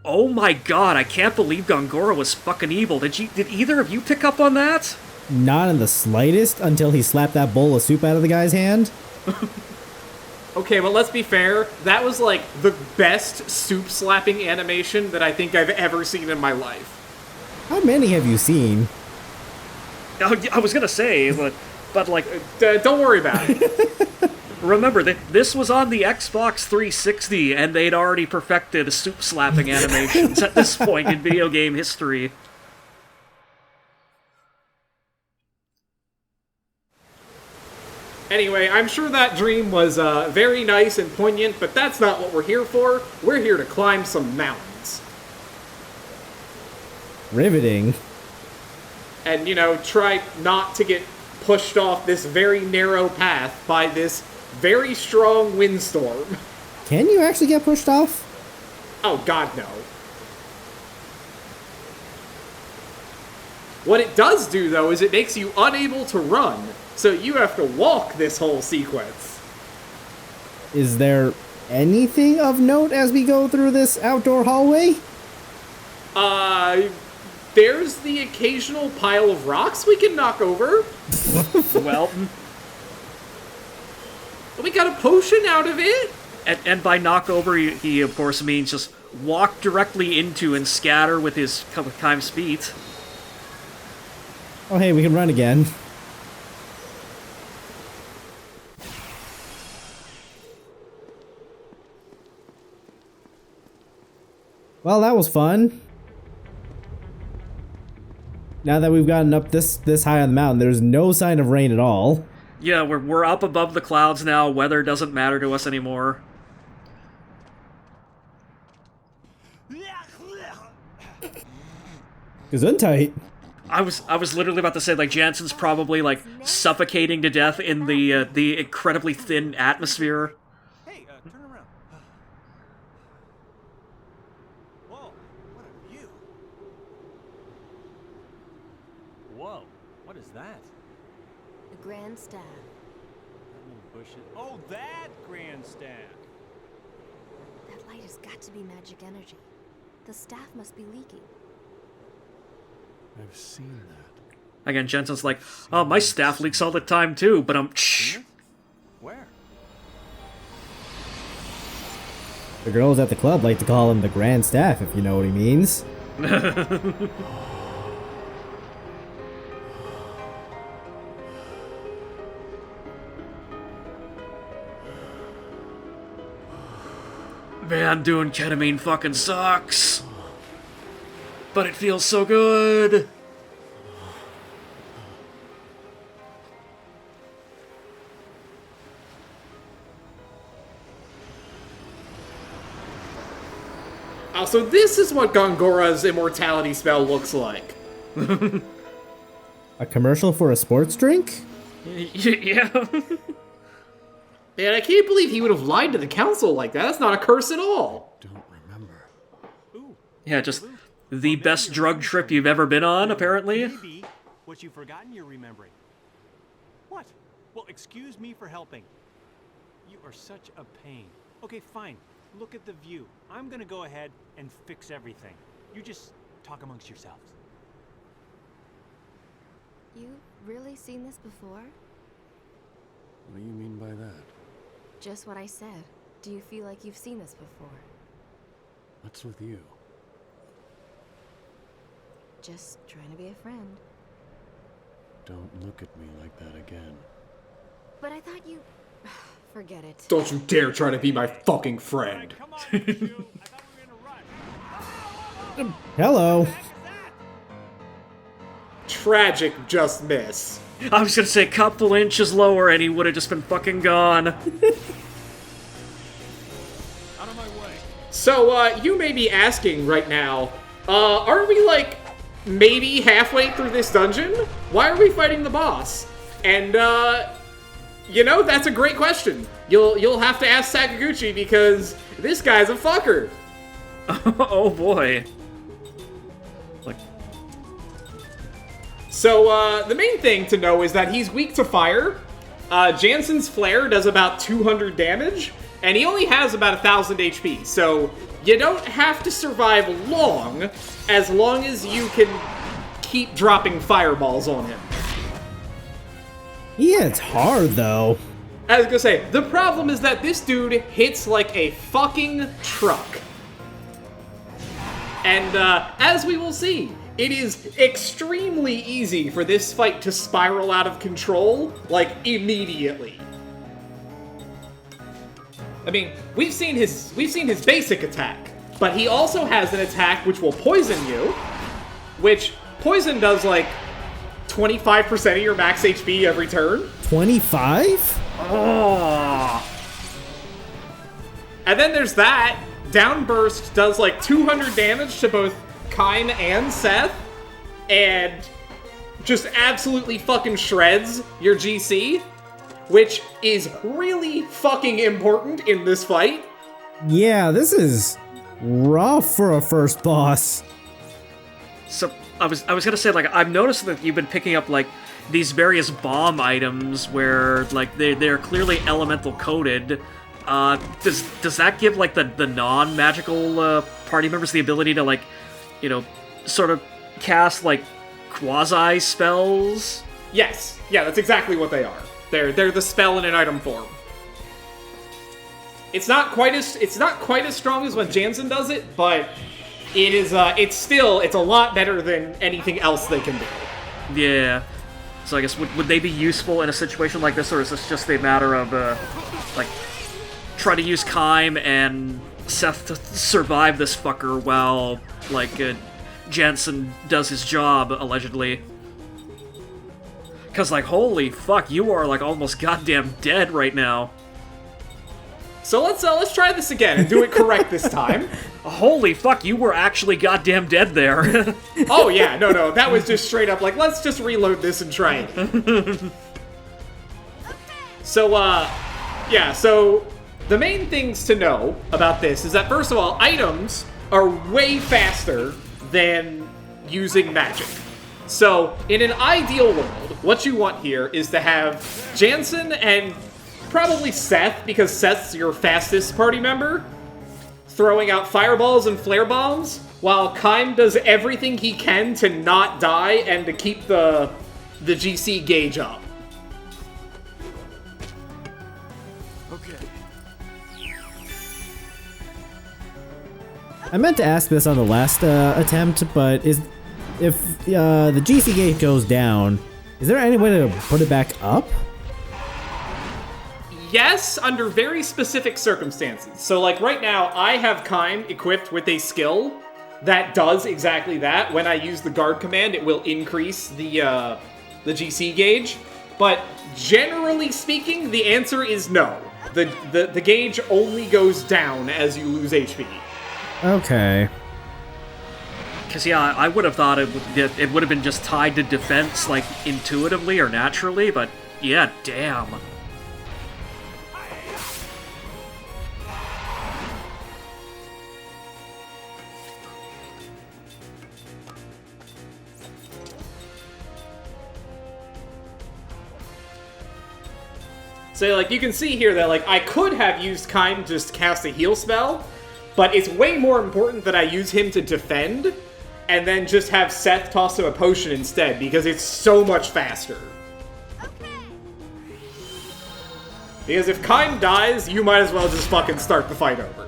Oh my god, I can't believe Gongora was fucking evil. Did either of you pick up on that? Not in the slightest until he slapped that bowl of soup out of the guy's hand. Okay, but let's be fair, that was like the best soup slapping animation that I think I've ever seen in my life. How many have you seen? I was gonna say, but like, Don't worry about it. remember, this was on the Xbox 360, and they'd already perfected soup slapping animations at this point in video game history. Anyway, I'm sure that dream was very nice and poignant, but that's not what we're here for. We're here to climb some mountains. Riveting. And, you know, try not to get pushed off this very narrow path by this very strong windstorm. Can you actually get pushed off? Oh, God, no. What it does do, though, is it makes you unable to run, so you have to walk this whole sequence. Is there anything of note as we go through this outdoor hallway? There's the occasional pile of rocks we can knock over. Well, We got a potion out of it. and by knock over, he of course means just walk directly into and scatter with his Kaim's feet. Oh, hey, we can run again. Well, that was fun. Now that we've gotten up this high on the mountain, there's no sign of rain at all. Yeah, we're up above the clouds now. Weather doesn't matter to us anymore. Gesundheit. I was literally about to say, like, Jansen's probably like suffocating to death in the incredibly thin atmosphere. Hey, turn around. Whoa, what a view. Whoa, what is that? The grandstand. That little bush is... Oh, that grandstand! That light has got to be magic energy. The staff must be leaking. I've seen that. Again, Jensen's like, oh, my staff leaks all the time too, but Where? The girls at the club like to call him the Grand Staff, if you know what he means. Man, doing ketamine fucking sucks. But it feels so good. So this is what Gongora's immortality spell looks like. A commercial for a sports drink? Yeah. Man, I can't believe he would have lied to the council like that. That's not a curse at all. Don't remember. Ooh, Yeah, just the best drug trip you've ever been on, apparently. maybe what you've forgotten you're remembering. What? Well, excuse me for helping. You are such a pain. Okay, fine. Look at the view. I'm gonna go ahead and fix everything. You just talk amongst yourselves. You really seen this before? What do you mean by that? Just what I said. Do you feel like you've seen this before? What's with you? Just trying to be a friend. Don't look at me like that again. But I thought you... Forget it. Don't you dare try to be my fucking friend. Come on, you two. I thought we were gonna run. Hello. Tragic just miss. I was gonna say a couple inches lower and he would have just been fucking gone. Out of my way. So, you may be asking right now, aren't we, like, maybe halfway through this dungeon? Why are we fighting the boss? And, you know, that's a great question. You'll have to ask Sakaguchi because this guy's a fucker. Oh boy. Like, So, the main thing to know is that he's weak to fire. Jansen's flare does about 200 damage, and he only has about 1,000 HP. So, you don't have to survive long as you can keep dropping fireballs on him. Yeah, it's hard though. I was gonna say, the problem is that this dude hits like a fucking truck. And as we will see, it is extremely easy for this fight to spiral out of control, like, immediately. I mean, we've seen his basic attack, but he also has an attack which will poison you, which poison does like 25% of your max HP every turn. 25? Oh. And then there's that. Downburst does like 200 damage to both Kime and Seth, and just absolutely fucking shreds your GC, which is really fucking important in this fight. Yeah, this is rough for a first boss. So I was gonna say, like, I've noticed that you've been picking up like these various bomb items where like they're clearly elemental coded. Does that give like the non-magical party members the ability to, like, you know, sort of cast like quasi spells? Yes, yeah, that's exactly what they are. They're the spell in an item form. It's not quite as strong as when Jansen does it, but it is it's a lot better than anything else they can do. Yeah. So I guess would they be useful in a situation like this, or is this just a matter of like try to use Kime and Seth to survive this fucker while like Jansen does his job allegedly? Cause like holy fuck, you are like almost goddamn dead right now. So let's try this again and do it correct this time. Holy fuck, you were actually goddamn dead there. Oh yeah, no, that was just straight up like, let's just reload this and try it. So yeah, so the main things to know about this is that first of all, items are way faster than using magic. So in an ideal world, what you want here is to have Jansen and probably Seth, because Seth's your fastest party member, throwing out fireballs and flare bombs, while Kime does everything he can to not die and to keep the GC gauge up. Okay. I meant to ask this on the last attempt, but if the GC gate goes down, is there any way to put it back up? Yes, under very specific circumstances. So, like, right now, I have Kime equipped with a skill that does exactly that. When I use the guard command, it will increase the GC gauge. But generally speaking, the answer is no. The gauge only goes down as you lose HP. Okay. Because yeah, I would have thought it would have been just tied to defense, like intuitively or naturally, but yeah, damn. So, like, you can see here that, like, I could have used Kime just to cast a heal spell, but it's way more important that I use him to defend, and then just have Seth toss him a potion instead, because it's so much faster. Okay. Because if Kime dies, you might as well just fucking start the fight over.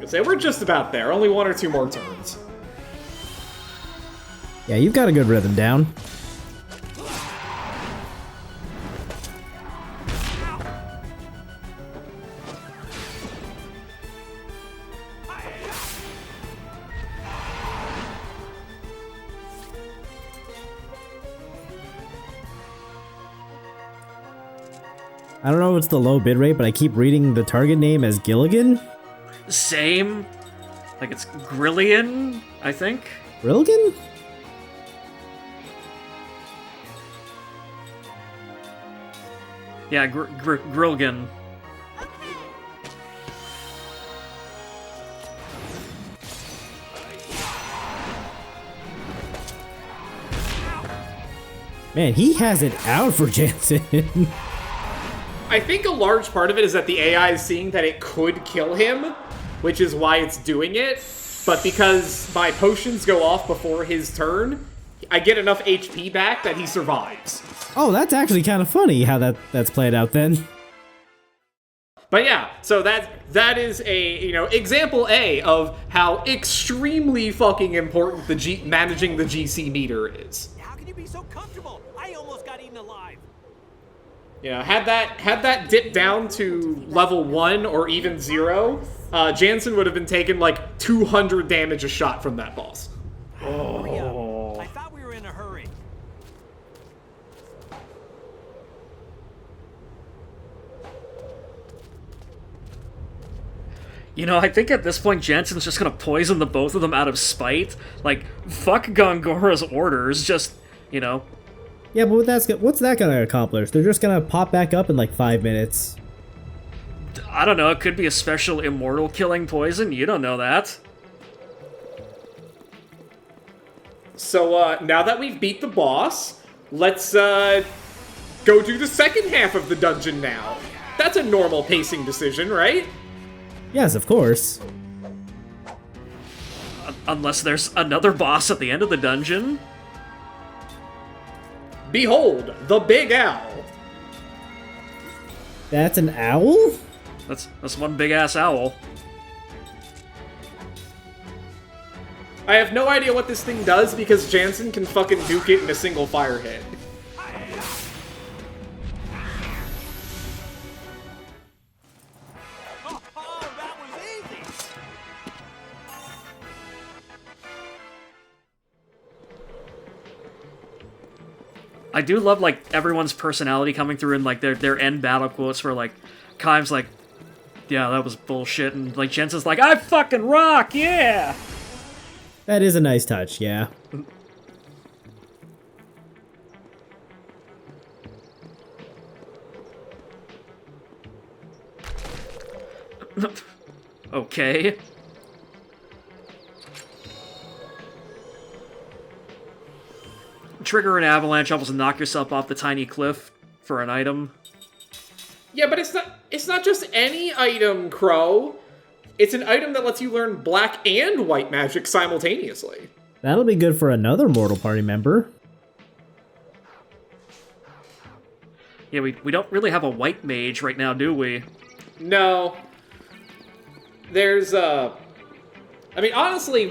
Say we're just about there. Only 1 or 2 more turns. Yeah, you've got a good rhythm down. I don't know if it's the low bitrate, but I keep reading the target name as Gilligan. Same. Like it's Grillian, I think. Gilligan? Yeah, Grilgan. Man, he has it out for Jansen. I think a large part of it is that the AI is seeing that it could kill him, which is why it's doing it. But because my potions go off before his turn, I get enough HP back that he survives. Oh, that's actually kind of funny how that's played out then. But yeah, so that is a, you know, example A of how extremely fucking important managing the GC meter is. How can you be so comfortable? I almost got eaten alive. You know, had that dipped down to level 1 or even 0, Jansen would have been taking like 200 damage a shot from that boss. Hurry up. I thought we were in a hurry. You know, I think at this point Jansen's just gonna poison the both of them out of spite. Like, fuck Gongora's orders, just, you know. Yeah, but what's that gonna accomplish? They're just gonna pop back up in like 5 minutes. I don't know, it could be a special immortal killing poison, you don't know that. So, now that we've beat the boss, let's, go do the second half of the dungeon now. That's a normal pacing decision, right? Yes, of course. Unless there's another boss at the end of the dungeon. Behold, the Big Owl. That's an owl? That's one big-ass owl. I have no idea what this thing does because Jansen can fucking nuke it in a single fire hit. Oh, that was easy. I do love, like, everyone's personality coming through in, like, their end battle quotes where, like, Kaim's like, yeah, that was bullshit, and, like, Jensen's like, I fucking rock, yeah! That is a nice touch, yeah. Okay. Trigger an avalanche, almost knock yourself off the tiny cliff for an item. Yeah, but it's not just any item, Crow. It's an item that lets you learn black and white magic simultaneously. That'll be good for another Mortal Party member. Yeah, we don't really have a white mage right now, do we? No. There's, I mean, honestly,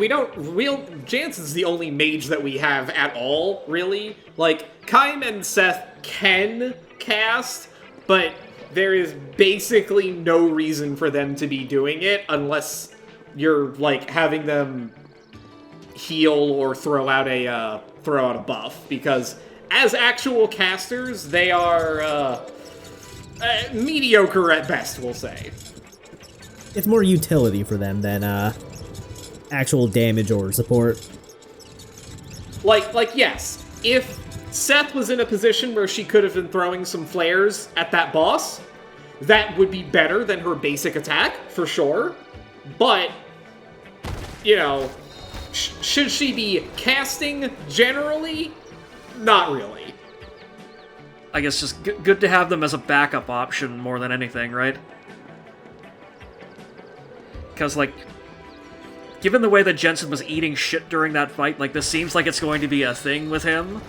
Jansen's the only mage that we have at all, really. Like, Kaim and Seth can cast, but there is basically no reason for them to be doing it unless you're, like, having them heal or throw out a buff, because as actual casters, they are, mediocre at best, we'll say. It's more utility for them than, actual damage or support. Like, yes, if Seth was in a position where she could have been throwing some flares at that boss, that would be better than her basic attack, for sure. But, you know, should she be casting generally? Not really. I guess just good to have them as a backup option more than anything, right? Because, like, given the way that Jensen was eating shit during that fight, like, this seems like it's going to be a thing with him.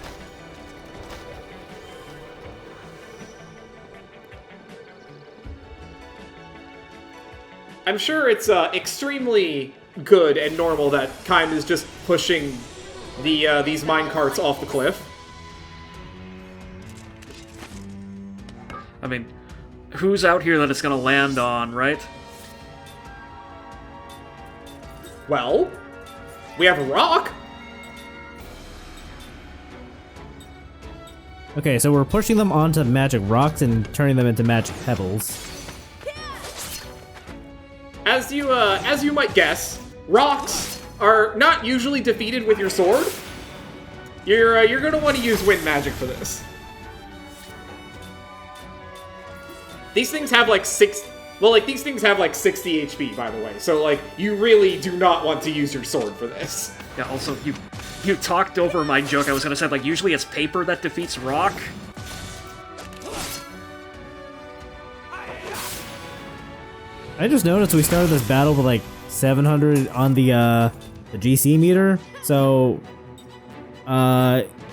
I'm sure it's extremely good and normal that Kaim is just pushing these minecarts off the cliff. I mean, who's out here that it's gonna land on, right? Well, we have a rock. Okay, so we're pushing them onto magic rocks and turning them into magic pebbles. As you might guess, rocks are not usually defeated with your sword. You're gonna want to use wind magic for this. These things have like these things have like 60 HP, by the way. So like, you really do not want to use your sword for this. Yeah, also, you talked over my joke. I was gonna say, like, usually it's paper that defeats rock. I just noticed we started this battle with like 700 on the GC meter, so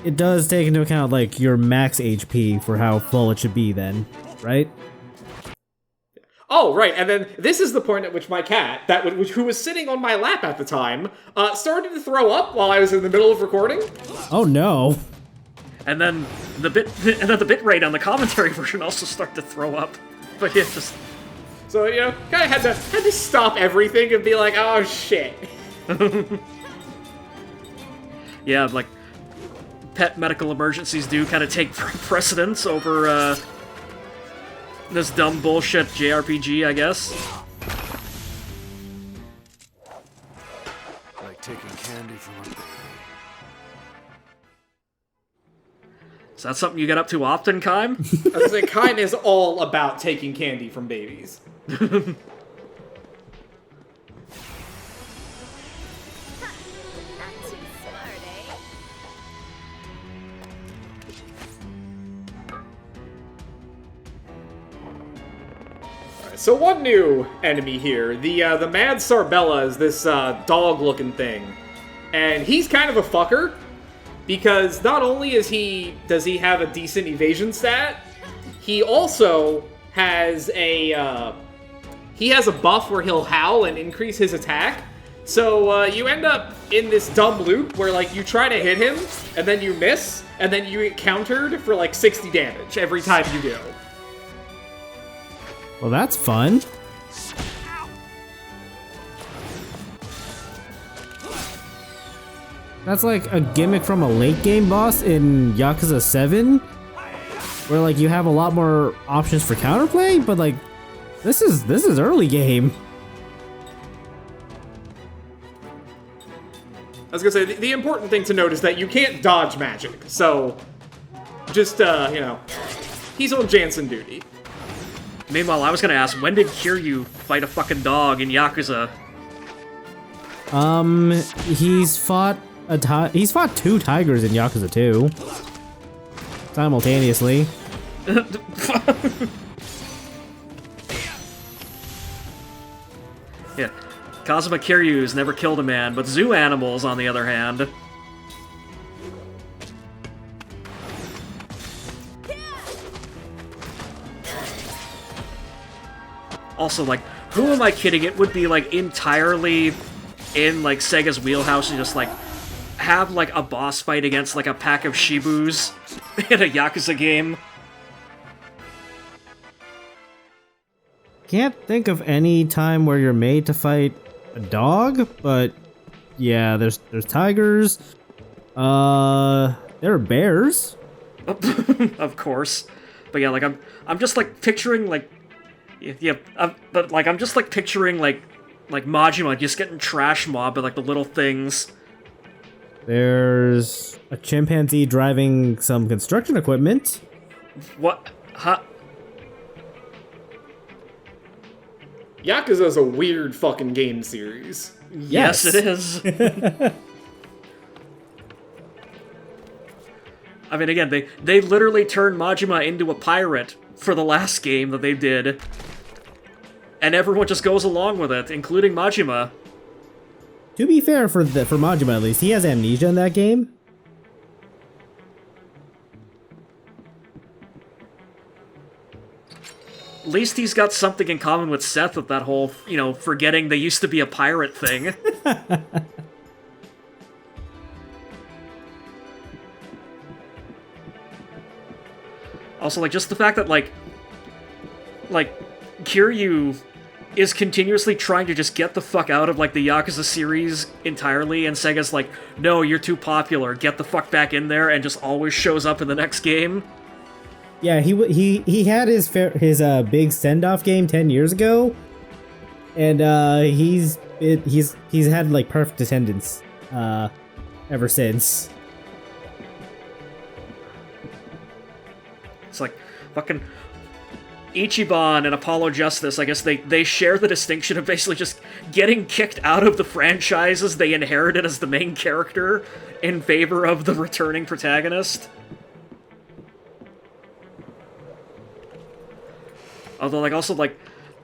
it does take into account like your max HP for how full it should be then, right? Oh, right, and then this is the point at which my cat, who was sitting on my lap at the time, started to throw up while I was in the middle of recording. Oh no. And then the bit rate on the commentary version also started to throw up. But yeah, just So, you know, kind of had to stop everything and be like, oh shit. yeah, like pet medical emergencies do kind of take precedence over this dumb bullshit JRPG, I guess. Like taking candy from a... Is that something you get up to often, Kime? I was saying, Kime is all about taking candy from babies. Not too smart, eh? So one new enemy here, the Mad Sarbella is this dog-looking thing, and he's kind of a fucker because not only does he have a decent evasion stat, he also has a buff where he'll howl and increase his attack. So you end up in this dumb loop where like you try to hit him and then you miss, and then you get countered for like 60 damage every time you do. Well, that's fun. That's like a gimmick from a late game boss in Yakuza 7, where like you have a lot more options for counterplay, but like this is early game. I was gonna say, the important thing to note is that you can't dodge magic, so just, you know, he's on Jansen duty. Meanwhile, I was gonna ask, when did Kiryu fight a fucking dog in Yakuza? He's fought 2 tigers in Yakuza 2 simultaneously. Yeah, Kazuma Kiryu's never killed a man, but zoo animals, on the other hand. Also, like, who am I kidding? It would be, like, entirely in, like, Sega's wheelhouse to just, like, have, like, a boss fight against, like, a pack of Shibus in a Yakuza game. Can't think of any time where you're made to fight a dog, but yeah, there's tigers. There are bears. Of course. But yeah, like, I'm just, like, picturing, like, yeah, but, like, I'm just, like, picturing, like Majima just getting trash mobbed by, like, the little things. There's a chimpanzee driving some construction equipment. What? Huh? Yakuza's a weird fucking game series. Yes, it is. I mean, again, they literally turned Majima into a pirate for the last game that they did. And everyone just goes along with it, including Majima. To be fair, for Majima at least, he has amnesia in that game. At least he's got something in common with Seth with that whole, you know, forgetting they used to be a pirate thing. Also, like, just the fact that, like, Kiryu is continuously trying to just get the fuck out of, like, the Yakuza series entirely, and Sega's like, no, you're too popular, get the fuck back in there, and just always shows up in the next game. Yeah, he had his big send-off game 10 years ago, and he's had like perfect attendance ever since. It's like fucking Ichiban and Apollo Justice. I guess they share the distinction of basically just getting kicked out of the franchises they inherited as the main character in favor of the returning protagonist. Although, like, also, like,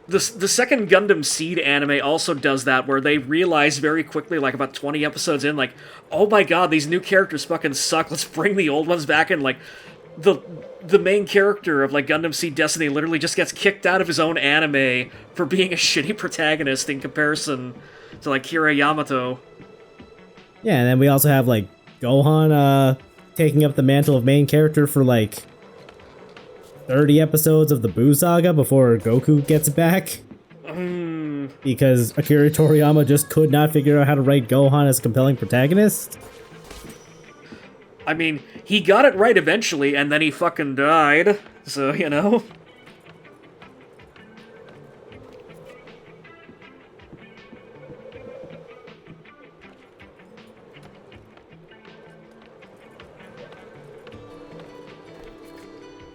the second Gundam Seed anime also does that, where they realize very quickly, like, about 20 episodes in, like, oh my god, these new characters fucking suck, let's bring the old ones back, and, like, the main character of, like, Gundam Seed Destiny literally just gets kicked out of his own anime for being a shitty protagonist in comparison to, like, Kira Yamato. Yeah, and then we also have, like, Gohan, taking up the mantle of main character for, like, 30 episodes of the Buu Saga before Goku gets back. Because Akira Toriyama just could not figure out how to write Gohan as a compelling protagonist. I mean, he got it right eventually, and then he fucking died, so, you know.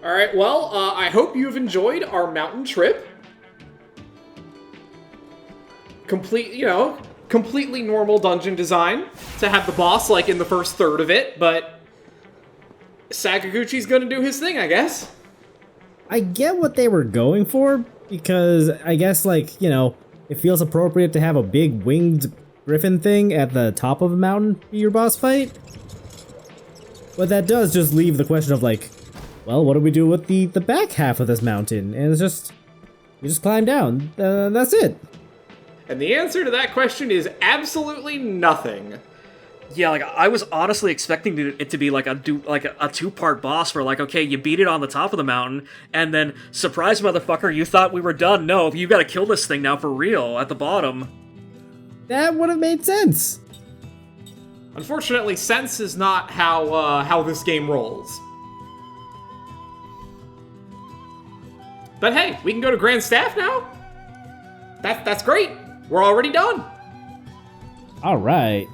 Alright, well, I hope you've enjoyed our mountain trip. Completely normal dungeon design to have the boss, like, in the first third of it, but Sakaguchi's gonna do his thing, I guess. I get what they were going for, because I guess, like, you know, it feels appropriate to have a big winged griffin thing at the top of a mountain be your boss fight. But that does just leave the question of, like, well, what do we do with the back half of this mountain? And it's just, you just climb down. That's it. And the answer to that question is absolutely nothing. Yeah, like, I was honestly expecting it to be like a two-part boss where, like, okay, you beat it on the top of the mountain, and then, surprise motherfucker, you thought we were done. No, you gotta kill this thing now for real, at the bottom. That would have made sense. Unfortunately, sense is not how this game rolls. But hey, we can go to Grand Staff now? That's great. We're already done. All right.